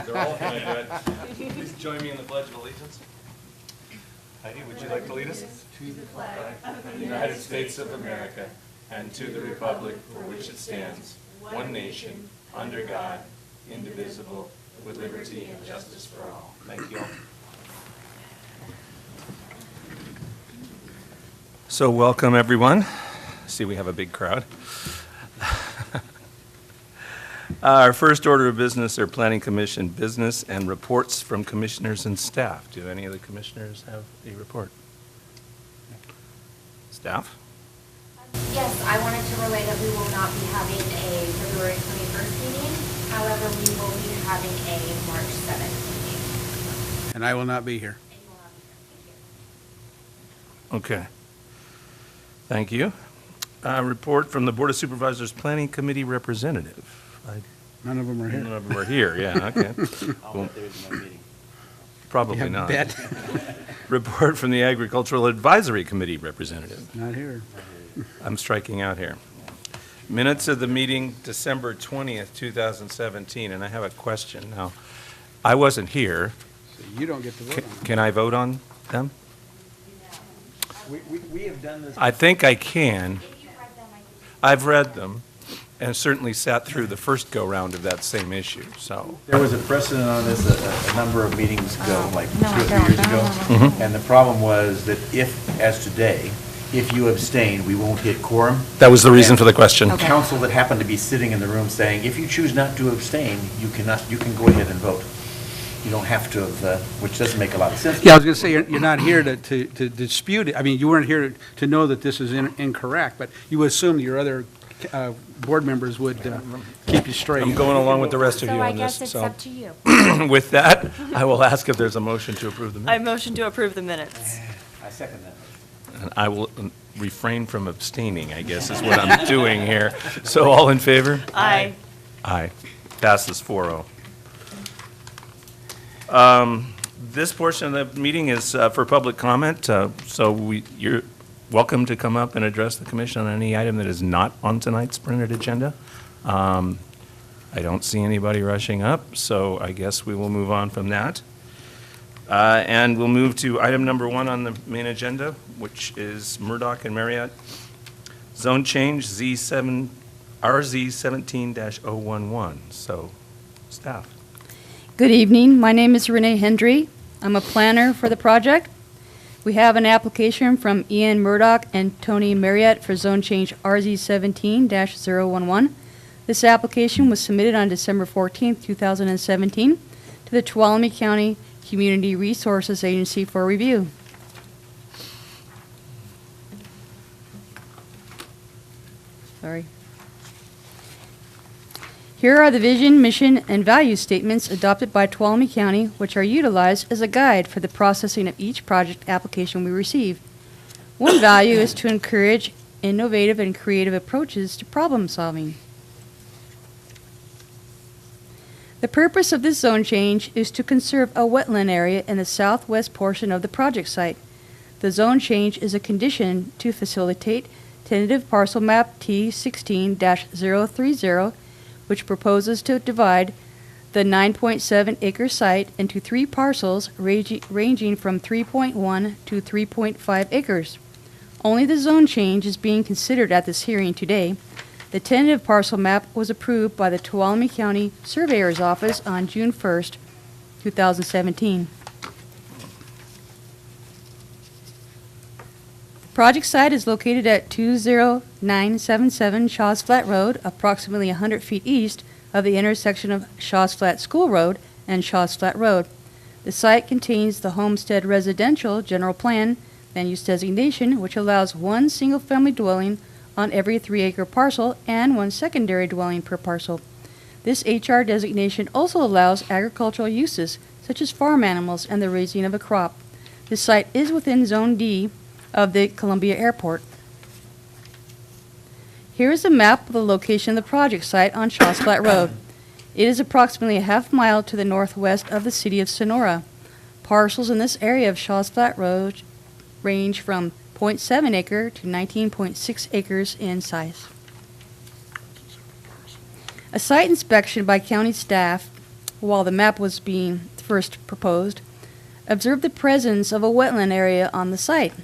They're all going to do it. Please join me in the Pledge of Allegiance. Heidi, would you like to lead us? To the flag of the United States of America and to the republic for which it stands, one nation, under God, indivisible, with liberty and justice for all. Thank you all. So welcome, everyone. See, we have a big crowd. Our first order of business are Planning Commission business and reports from commissioners and staff. Do any of the commissioners have a report? Staff? Yes, I wanted to relay that we will not be having a February 21st meeting. However, we will be having a March 7th meeting. And I will not be here. And you will not be here. Thank you. Okay. Thank you. Report from the Board of Supervisors Planning Committee representative. None of them are here. None of them are here, yeah, okay. I'll bet there is no meeting. Probably You not. bet. Report from the Agricultural Advisory Committee representative. Not here. I'm striking out here. Minutes of the meeting, December 20th, 2017, and I have a question. Now, I wasn't here. So you don't get to vote on it. Can I vote on them? We have done this. I think I can. If you've read them, I think I've read them and certainly sat through the first go-round of that same issue, so. There was a precedent on this a number of meetings ago, like no, 2 or 3 I don't. years ago. Mhm. And the problem was that if, as today, if you abstain, we won't hit quorum. That was the reason for the question. Council that happened to be sitting in the room saying, if you choose not to abstain, you can go ahead and vote. You don't have to have, which doesn't make a lot of sense. Yeah, I was going to say, you're not here to dispute it. I mean, you weren't here to know that this is incorrect, but you would assume your other board members would keep you straight. I'm going along with the rest of you so. I on guess this, it's so. up to you. With that, I will ask if there's a motion to approve the I minutes. motion to approve the minutes. I second that. And I will refrain from abstaining, I guess, is what I'm doing here. So all in favor? Aye. Aye. Passes 4-0. This portion of the meeting is for public comment, so you're welcome to come up and address the commission on any item that is not on tonight's printed agenda. I don't see anybody rushing up, so I guess we will move on from that. And we'll move to item number 1 on the main agenda, which is Murdoch and Marriott zone change RZ 17-011. So, staff. Good evening. My name is Renee Hendry. I'm a planner for the project. We have an application from Ian Murdoch and Tony Marriott for zone change RZ 17-011. This application was submitted on December 14, 2017 to the Tuolumne County Community Resources Agency for review. Sorry. Here are the vision, mission, and value statements adopted by Tuolumne County, which are utilized as a guide for the processing of each project application we receive. One value is to encourage innovative and creative approaches to problem solving. The purpose of this zone change is to conserve a wetland area in the southwest portion of the project site. The zone change is a condition to facilitate tentative parcel map T16-030, which proposes to divide the 9.7-acre site into 3 parcels ranging from 3.1 to 3.5 acres. Only the zone change is being considered at this hearing today. The tentative parcel map was approved by the Tuolumne County Surveyor's Office on June 1st, 2017. Project site is located at 20977 Shaw's Flat Road, approximately 100 feet east of the intersection of Shaw's Flat School Road and Shaw's Flat Road. The site contains the Homestead Residential General Plan land use designation, which allows 1 single-family dwelling on every 3-acre parcel and 1 secondary dwelling per parcel. This HR designation also allows agricultural uses, such as farm animals and the raising of a crop. This site is within Zone D of the Columbia Airport. Here is a map of the location of the project site on Shaw's Flat Road. It is approximately a half mile to the northwest of the city of Sonora. Parcels in this area of Shaw's Flat Road range from 0.7 acre to 19.6 acres in size. A site inspection by county staff while the map was being first proposed, observed the presence of a wetland area on the site,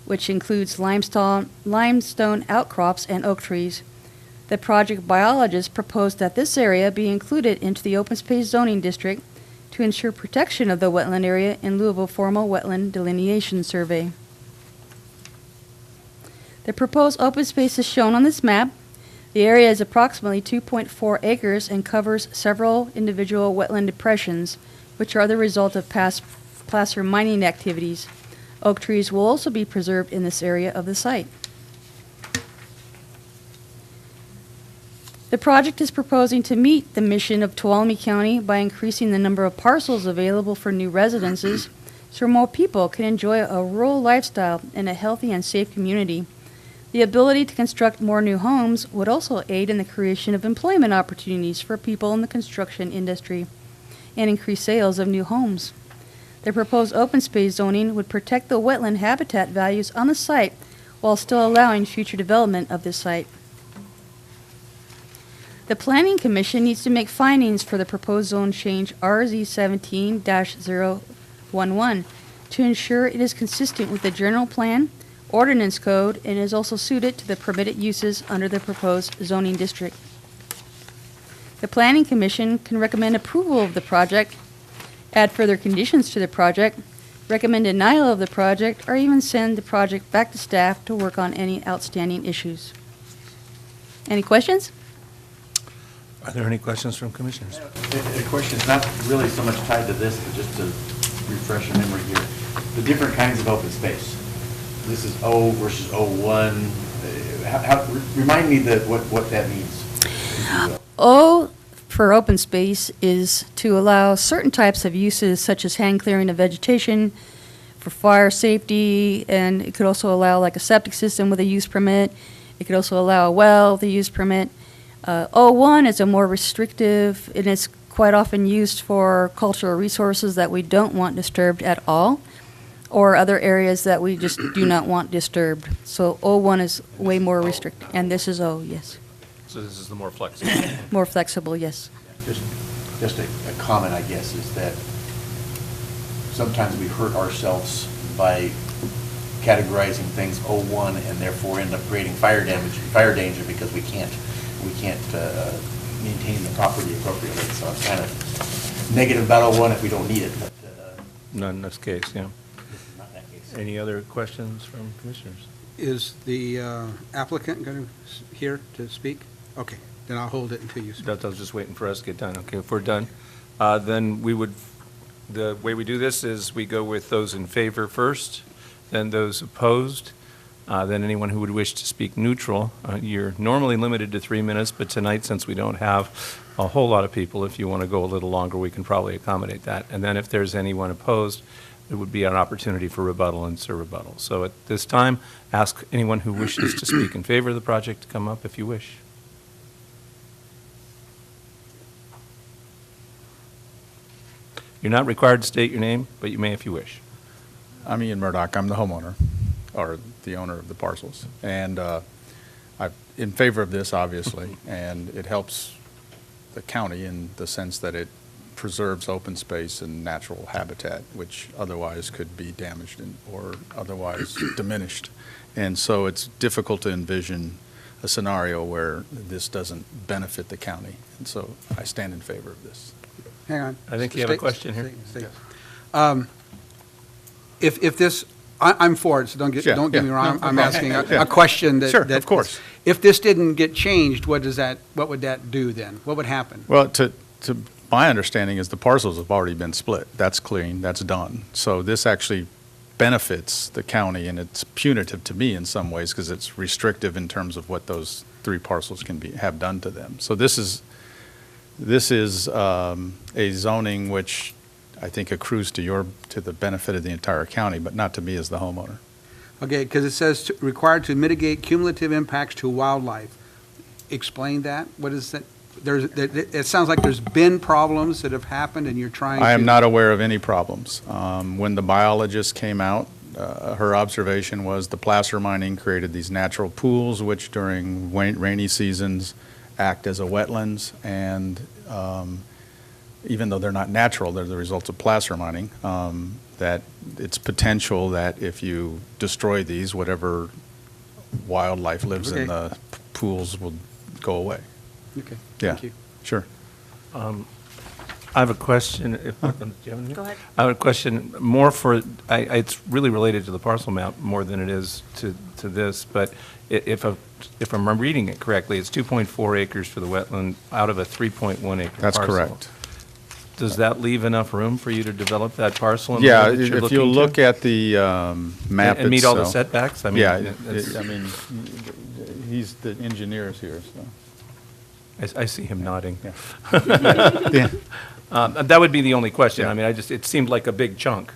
which includes limestone outcrops and oak trees. The project biologist proposed that this area be included into the open space zoning district to ensure protection of the wetland area in lieu of a formal wetland delineation survey. The proposed open space is shown on this map. The area is approximately 2.4 acres and covers several individual wetland depressions, which are the result of past placer mining activities. Oak trees will also be preserved in this area of the site. The project is proposing to meet the mission of Tuolumne County by increasing the number of parcels available for new residences so more people can enjoy a rural lifestyle in a healthy and safe community. The ability to construct more new homes would also aid in the creation of employment opportunities for people in the construction industry and increase sales of new homes. The proposed open space zoning would protect the wetland habitat values on the site while still allowing future development of this site. The Planning Commission needs to make findings for the proposed zone change RZ 17-011 to ensure it is consistent with the general plan, ordinance code, and is also suited to the permitted uses under the proposed zoning district. The Planning Commission can recommend approval of the project, add further conditions to the project, recommend denial of the project, or even send the project back to staff to work on any outstanding issues. Any questions? Are there any questions from commissioners? The question is not really so much tied to this, but just to refresh your memory here. The different kinds of open space. This is O versus O1. Remind me what that means. If you will. O for open space is to allow certain types of uses such as hand clearing of vegetation, for fire safety, and it could also allow like a septic system with a use permit. It could also allow a well with a use permit. O1 is a more restrictive, and it's quite often used for cultural resources that we don't want disturbed at all, or other areas that we just do not want disturbed. So O1 is way more restricted, and this is O, yes. So this is the more flexible. More flexible, yes. Just a comment, I guess, is that sometimes we hurt ourselves by categorizing things O1 and therefore end up creating fire danger because we can't maintain the property appropriately. So it's kind of negative about O1 if we don't need it, but Not in this case, yeah. not in that case. Any other questions from commissioners? Is the applicant going to here to speak? Okay, then I'll hold it until you speak. I was just waiting for us to get done. Okay, if we're done, then the way we do this is we go with those in favor first, then those opposed, then anyone who would wish to speak neutral. You're normally limited to 3 minutes, but tonight, since we don't have a whole lot of people, if you want to go a little longer, we can probably accommodate that. And then if there's anyone opposed, it would be an opportunity for rebuttal and surrebuttal. So at this time, ask anyone who wishes to speak in favor of the project to come up if you wish. You're not required to state your name, but you may if you wish. I'm Ian Murdoch. I'm the homeowner, or the owner of the parcels. And I'm in favor of this, obviously, and it helps the county in the sense that it preserves open space and natural habitat, which otherwise could be damaged or otherwise diminished. And so it's difficult to envision a scenario where this doesn't benefit the county. And so I stand in favor of this. Hang on. I think you have a question here. If this, I'm for it, so don't get me wrong. I'm asking a Yeah. question that. Sure, of course. If this didn't get changed, what would that do then? What would happen? Well, to my understanding is the parcels have already been split. That's clean, that's done. So this actually benefits the county, and it's punitive to me in some ways because it's restrictive in terms of what those 3 parcels can have done to them. So this is a zoning which I think accrues to the benefit of the entire county, but not to me as the homeowner. Okay, because it says required to mitigate cumulative impacts to wildlife. Explain that. What is that? It sounds like there's been problems that have happened and you're trying to. I am not aware of any problems. When the biologist came out, her observation was the placer mining created these natural pools, which during rainy seasons act as a wetlands, and even though they're not natural, they're the results of placer mining, that it's potential that if you destroy these, whatever wildlife lives in Okay. the pools will go away. Okay, Yeah, thank you. sure. I have a question. Do you have anything? Go ahead. I have a question more for, it's really related to the parcel map more than it is to this, but if I'm reading it correctly, it's 2.4 acres for the wetland out of a 3.1 acre parcel. That's correct. Does that leave enough room for you to develop that parcel? in the Yeah, way that you're if you looking to? look at the map itself. And meet all the setbacks? I mean, Yeah, it's- I mean, he's the engineers here, so. I see him nodding. Yeah. That would be the only question. Yeah. I mean, it seemed like a big chunk.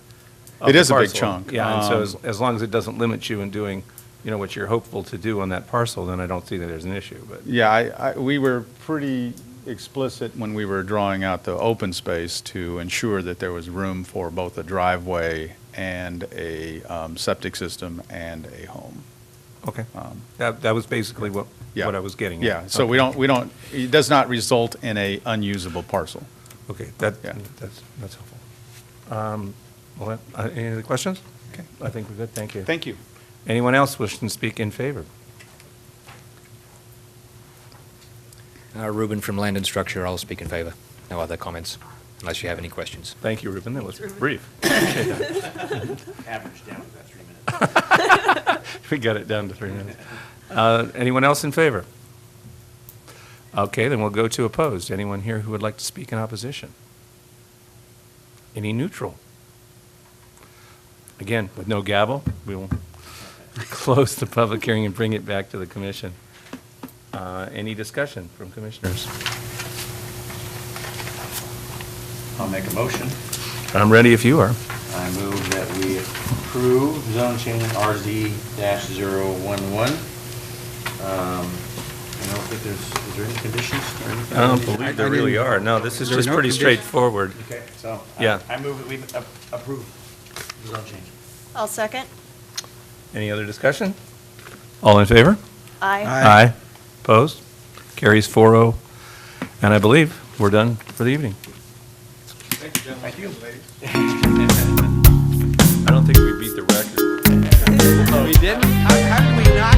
of It the is a big parcel. chunk. Yeah, and so as long as it doesn't limit you in doing, what you're hopeful to do on that parcel, then I don't see that there's an issue, but. Yeah, we were pretty explicit when we were drawing out the open space to ensure that there was room for both a driveway and a septic system and a home. Okay. That was basically what Yeah. I was getting at. Yeah, so Okay. we don't, it does not result in a unusable parcel. Okay, Yeah. that's helpful. Well, any other questions? Okay. I think we're good, thank you. Thank you. Anyone else wishing to speak in favor? Ruben from Land and Structure, I'll speak in favor. No other comments, unless you have any questions. Thank you, Ruben, that was brief. Average down to that 3 minutes. We got it down to 3 minutes. Anyone else in favor? Okay, then we'll go to opposed. Anyone here who would like to speak in opposition? Any neutral? Again, with no gavel, we will close the public hearing and bring it back to the commission. Any discussion from commissioners? I'll make a motion. I'm ready if you are. I move that we approve zone change RZ-011. I don't think is there any conditions or anything? I don't believe there really are. No, this is There are just no pretty conditions. straightforward. Okay, so. Yeah. I move that we approve the zone change. I'll second. Any other discussion? All in favor? Aye. Aye. Opposed? Carries 4-0. And I believe we're done for the evening. Thank you. I don't think we beat the record. We didn't? How did we not